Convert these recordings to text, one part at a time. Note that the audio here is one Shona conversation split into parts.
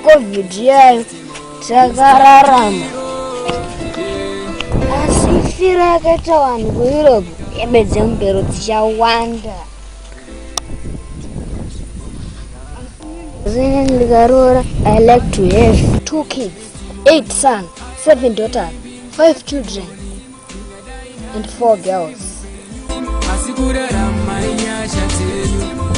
COVID yayo takararama asi fira akaita vanhu kuEurope yabedze mbero dzichawanda zine ndikaroora I like to have 2 kids, 8 sons, 7 daughters, 5 children and 4 girls.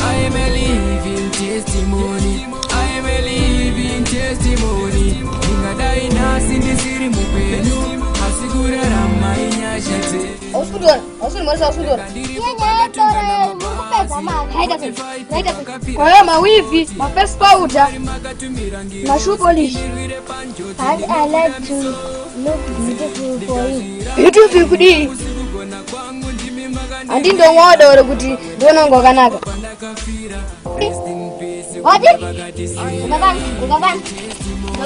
I am a living testimony. I am a living testimony. Ingadaina sindisiri mupenyu. Asigura ramainya shate. Osudora, marisa osudora. Yenya tore mupeza mama. Haida. Kwa mawivi, mafest powder. Mashu polish. And I like to look beautiful for you. Beautiful kudi. Andi ndo ngoda ore kuti ndona ngokanaka. Wadi?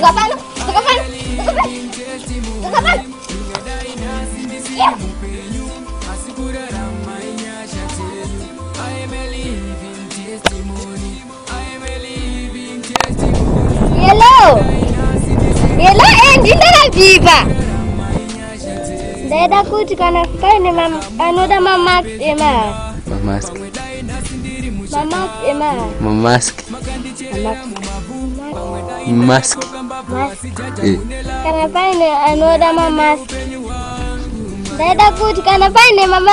Gavan. Hello, and ndina viva. Dada kuti kana fine mama, anoda mama ema. Mask. Kana fine anoda mama. Dada kuti kana fine mama